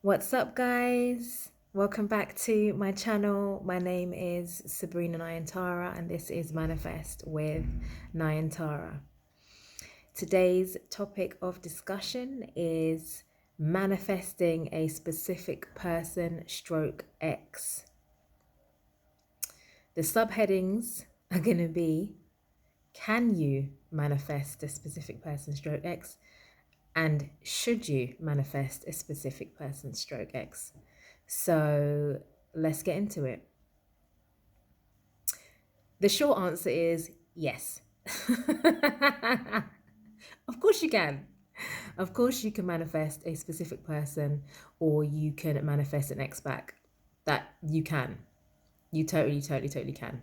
What's up, guys? Welcome back to my channel. My name is Sabrina Nayaantara, and this is Manifest with Nayaantara. Today's topic of discussion is manifesting a specific person stroke X. The subheadings are going to be: can you manifest a specific person stroke X? And should you manifest a specific person stroke X? So let's get into it. The short answer is yes. Of course you can. Of course you can manifest a specific person, or you can manifest an X back. That you can. You totally can.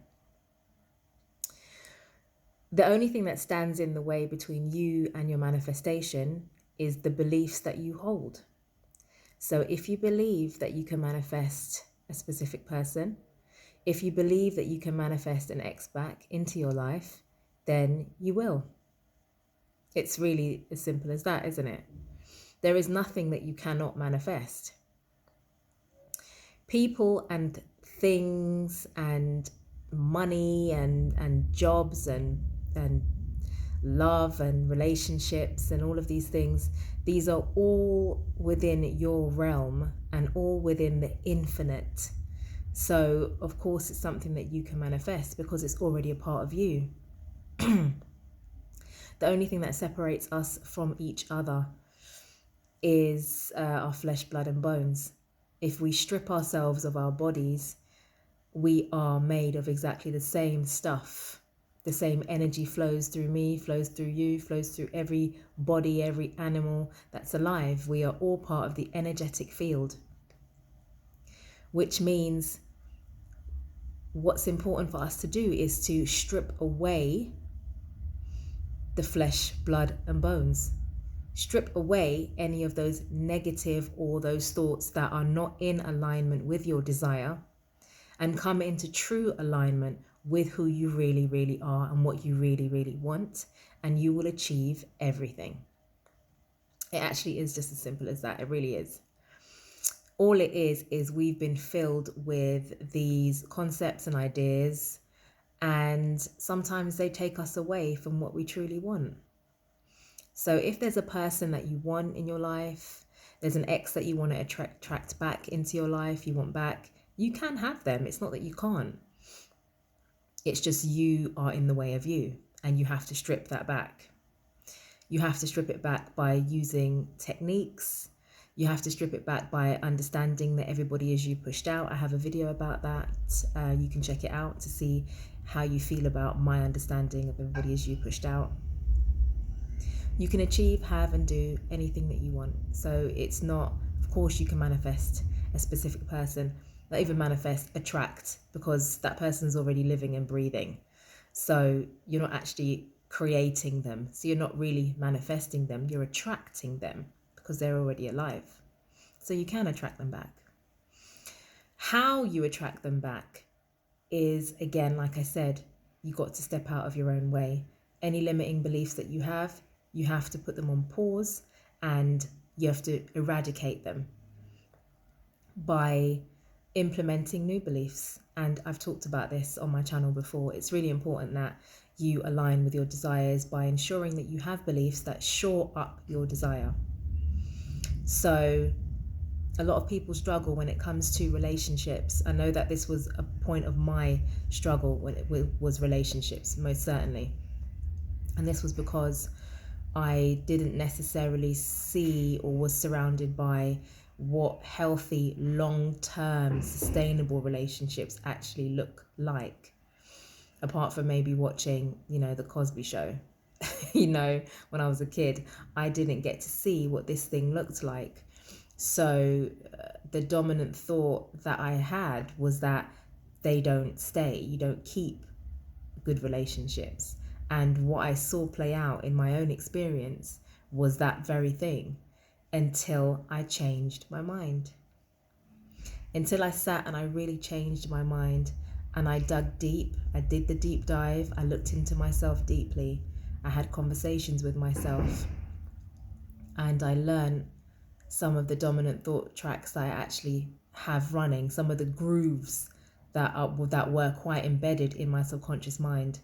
The only thing that stands in the way between you and your manifestation is the beliefs that you hold. So if you believe that you can manifest a specific person, if you believe that you can manifest an X back into your life, then you will. It's really as simple as that, isn't it? There is nothing that you cannot manifest. People and things and money and jobs and love and relationships and all of these things, these are all within your realm and all within the infinite. So of course it's something that you can manifest because it's already a part of you. The only thing that separates us from each other is our flesh, blood and bones. If we strip ourselves of our bodies, we are made of exactly the same stuff. The same energy flows through me, flows through you, flows through every body, every animal that's alive. We are all part of the energetic field, which means what's important for us to do is to strip away the flesh, blood and bones. Strip away any of those negative or those thoughts that are not in alignment with your desire, and come into true alignment with who you really are and what you really want, and you will achieve everything. It actually is just as simple as that. It really is. All it is we've been filled with these concepts and ideas, and sometimes they take us away from what we truly want. So if there's a person that you want in your life, there's an ex that you want to attract back into your life, you want back, you can have them. It's not that you can't. It's just you are in the way of you, and you have to strip that back. You have to strip it back by using techniques. You have to strip it back by understanding that everybody is you pushed out. I have a video about that. You can check it out to see how you feel about my understanding of everybody is you pushed out. You can achieve, have and do anything that you want. So it's not, of course you can manifest a specific person, not even manifest, attract, because that person's already living and breathing. So you're not actually creating them. So you're not really manifesting them, you're attracting them because they're already alive. So you can attract them back. How you attract them back is, again, like I said, you got to step out of your own way. Any limiting beliefs that you have to put them on pause, and you have to eradicate them by implementing new beliefs. And I've talked about this on my channel before. It's really important that you align with your desires by ensuring that you have beliefs that shore up your desire. So a lot of people struggle when it comes to relationships. I know that this was a point of my struggle when it was relationships, most certainly. And this was because I didn't necessarily see or was surrounded by what healthy, long-term, sustainable relationships actually look like. Apart from maybe watching, The Cosby Show. When I was a kid, I didn't get to see what this thing looked like. So the dominant thought that I had was that they don't stay, you don't keep good relationships. And what I saw play out in my own experience was that very thing, until I changed my mind. Until I sat and I really changed my mind, and I dug deep. I did the deep dive. I looked into myself deeply. I had conversations with myself, and I learned some of the dominant thought tracks that I actually have running, some of the grooves that were quite embedded in my subconscious mind.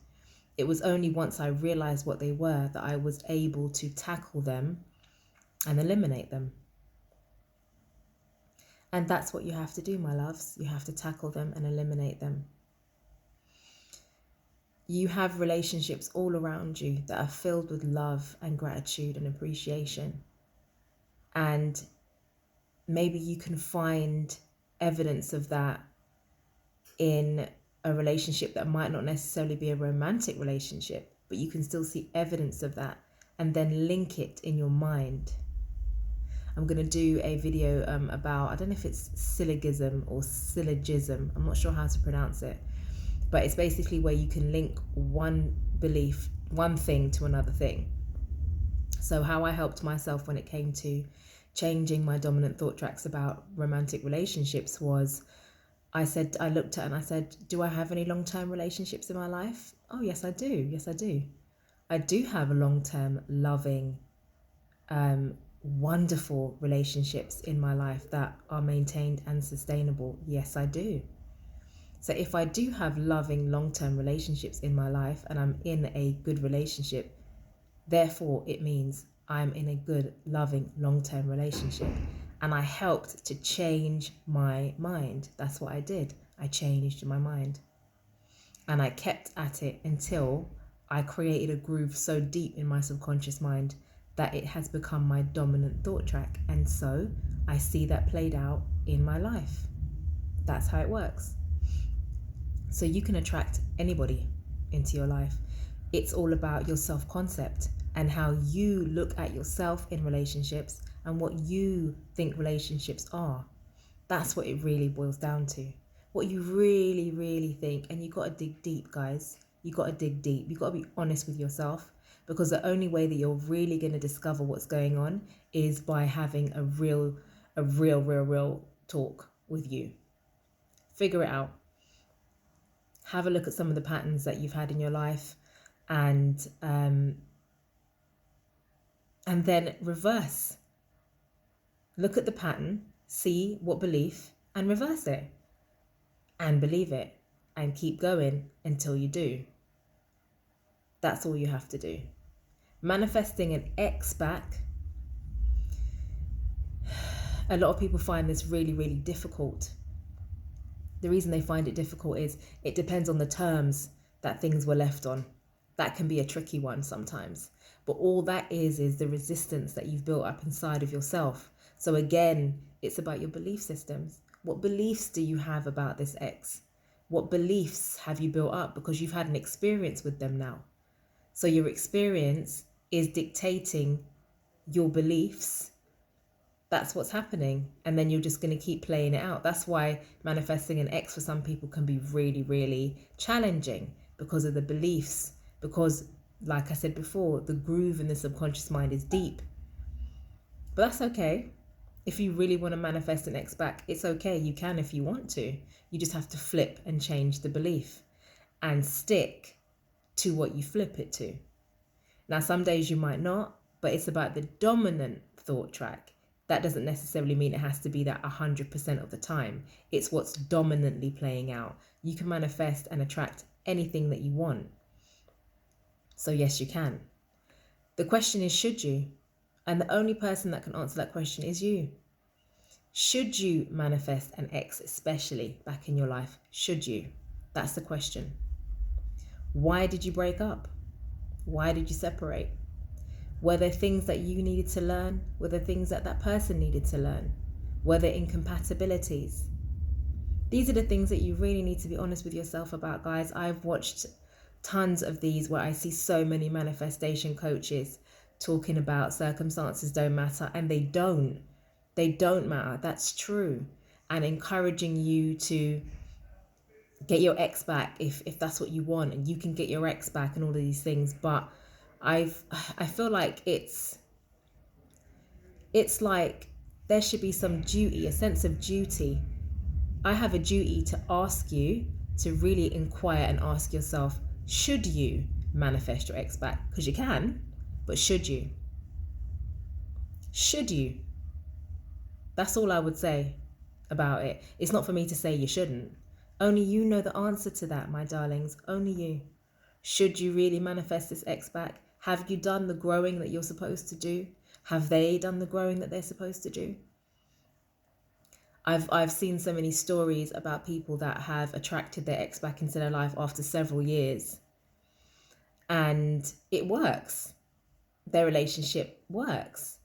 It was only once I realized what they were that I was able to tackle them and eliminate them. And that's what you have to do, my loves. You have to tackle them and eliminate them. You have relationships all around you that are filled with love and gratitude and appreciation. And maybe you can find evidence of that in a relationship that might not necessarily be a romantic relationship, but you can still see evidence of that and then link it in your mind. I'm going to do a video about, I don't know if it's syllogism or syllogism, I'm not sure how to pronounce it, but it's basically where you can link one belief, one thing to another thing. So how I helped myself when it came to changing my dominant thought tracks about romantic relationships was I looked at it and I said, do I have any long-term relationships in my life? Oh, yes, I do. Yes, I do. I do have a long-term, loving, wonderful relationships in my life that are maintained and sustainable. Yes, I do. So if I do have loving, long-term relationships in my life and I'm in a good relationship, therefore it means I'm in a good, loving, long-term relationship. And I helped to change my mind. That's what I did. I changed my mind. And I kept at it until I created a groove so deep in my subconscious mind that it has become my dominant thought track. And so I see that played out in my life. That's how it works. So you can attract anybody into your life. It's all about your self-concept and how you look at yourself in relationships and what you think relationships are. That's what it really boils down to. What you really, really think. And you got to dig deep, guys. You got to dig deep. You got to be honest with yourself, because the only way that you're really going to discover what's going on is by having a real talk with you. Figure it out. Have a look at some of the patterns that you've had in your life, and then reverse. Look at the pattern, see what belief, and reverse it. And believe it. And keep going until you do. That's all you have to do. Manifesting an ex back. A lot of people find this really, really difficult. The reason they find it difficult is it depends on the terms that things were left on. That can be a tricky one sometimes. But all that is the resistance that you've built up inside of yourself. So again, it's about your belief systems. What beliefs do you have about this ex? What beliefs have you built up? Because you've had an experience with them now. So your experience is dictating your beliefs. That's what's happening. And then you're just going to keep playing it out. That's why manifesting an ex for some people can be really, really challenging, because of the beliefs. Because, like I said before, the groove in the subconscious mind is deep. But that's okay. If you really want to manifest an ex back, it's okay. You can if you want to. You just have to flip and change the belief and stick to what you flip it to. Now, some days you might not, but it's about the dominant thought track. That doesn't necessarily mean it has to be that 100% of the time. It's what's dominantly playing out. You can manifest and attract anything that you want. So yes, you can. The question is, should you? And the only person that can answer that question is you. Should you manifest an ex, especially back in your life? Should you? That's the question. Why did you break up? Why did you separate? Were there things that you needed to learn? Were there things that that person needed to learn? Were there incompatibilities? These are the things that you really need to be honest with yourself about, guys. I've watched tons of these where I see so many manifestation coaches talking about circumstances don't matter, and they don't. They don't matter. That's true. And encouraging you to get your ex back if that's what you want, and you can get your ex back and all of these things. But I feel like it's like there should be some duty, a sense of duty. I have a duty to ask you to really inquire and ask yourself, should you manifest your ex back? Because you can, but should you? Should you? That's all I would say about it. It's not for me to say you shouldn't. Only you know the answer to that, my darlings. Only you. Should you really manifest this ex back? Have you done the growing that you're supposed to do? Have they done the growing that they're supposed to do? I've seen so many stories about people that have attracted their ex back into their life after several years. And it works. Their relationship works.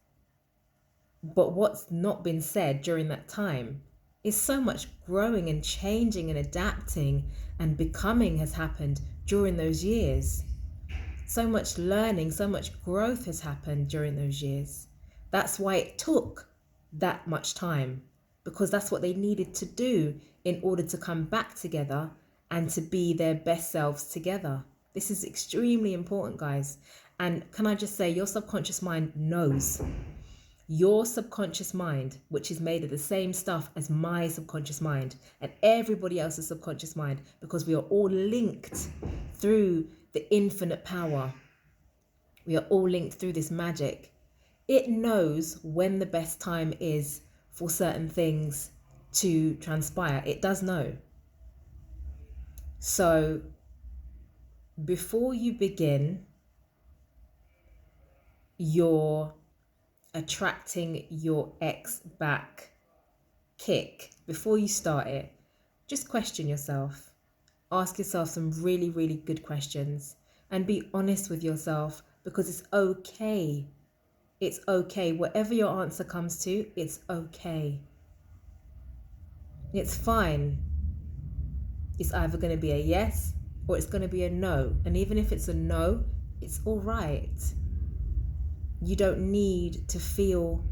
But what's not been said during that time is so much growing and changing and adapting and becoming has happened during those years. So much learning, so much growth has happened during those years. That's why it took that much time, because that's what they needed to do in order to come back together and to be their best selves together. This is extremely important, guys. And can I just say, your subconscious mind knows. Your subconscious mind, which is made of the same stuff as my subconscious mind and everybody else's subconscious mind, because we are all linked through the infinite power. We are all linked through this magic. It knows when the best time is for certain things to transpire. It does know. So before you begin your attracting your ex back kick, before you start it, just question yourself. Ask yourself some really, really good questions and be honest with yourself, because it's okay. It's okay. Whatever your answer comes to, it's okay. It's fine. It's either going to be a yes or it's going to be a no. And even if it's a no, it's all right. You don't need to feel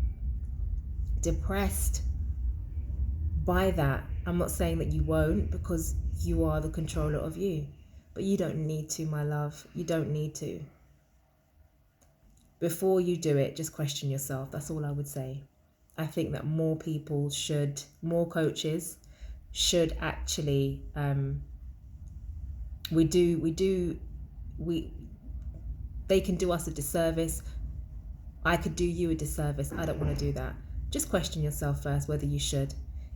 depressed by that. I'm not saying that you won't, because you are the controller of you. But you don't need to, my love. You don't need to. Before you do it, just question yourself. That's all I would say. I think that more people should, more coaches should actually, they can do us a disservice. I could do you a disservice. I don't want to do that. Just question yourself first whether you should.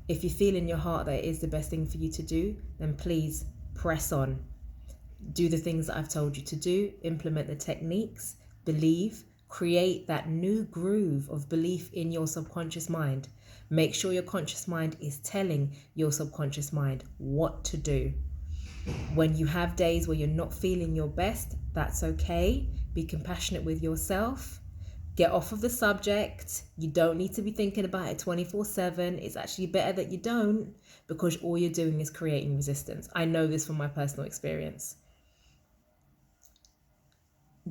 If you feel in your heart that it is the best thing for you to do, then please press on. Do the things that I've told you to do. Implement the techniques. Believe. Create that new groove of belief in your subconscious mind. Make sure your conscious mind is telling your subconscious mind what to do. When you have days where you're not feeling your best, that's okay. Be compassionate with yourself. Get off of the subject. You don't need to be thinking about it 24/7. It's actually better that you don't, because all you're doing is creating resistance. I know this from my personal experience.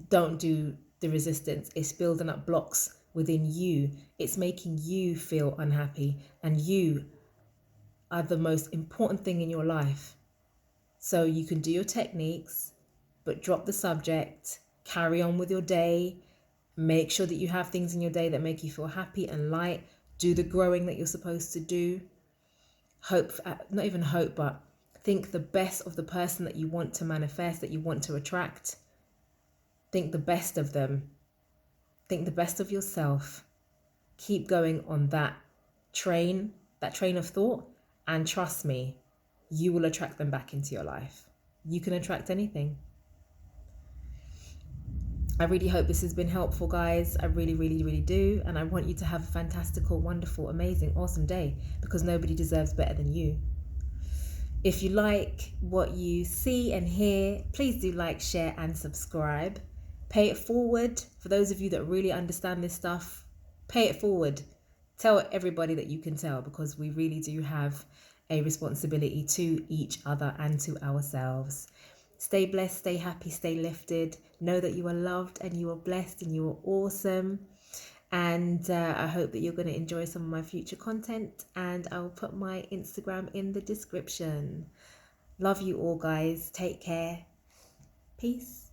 Don't do the resistance. It's building up blocks within you. It's making you feel unhappy, and you are the most important thing in your life. So you can do your techniques, but drop the subject, carry on with your day. Make sure that you have things in your day that make you feel happy and light. Do the growing that you're supposed to do. Hope, not even hope, but think the best of the person that you want to manifest, that you want to attract. Think the best of them. Think the best of yourself. Keep going on that train of thought, and trust me, you will attract them back into your life. You can attract anything. I really hope this has been helpful, guys. I really, really, really do. And I want you to have a fantastical, wonderful, amazing, awesome day, because nobody deserves better than you. If you like what you see and hear, please do like, share, and subscribe. Pay it forward. For those of you that really understand this stuff, pay it forward. Tell everybody that you can tell, because we really do have a responsibility to each other and to ourselves. Stay blessed, stay happy, stay lifted. Know that you are loved and you are blessed and you are awesome. And I hope that you're going to enjoy some of my future content. And I'll put my Instagram in the description. Love you all, guys. Take care. Peace.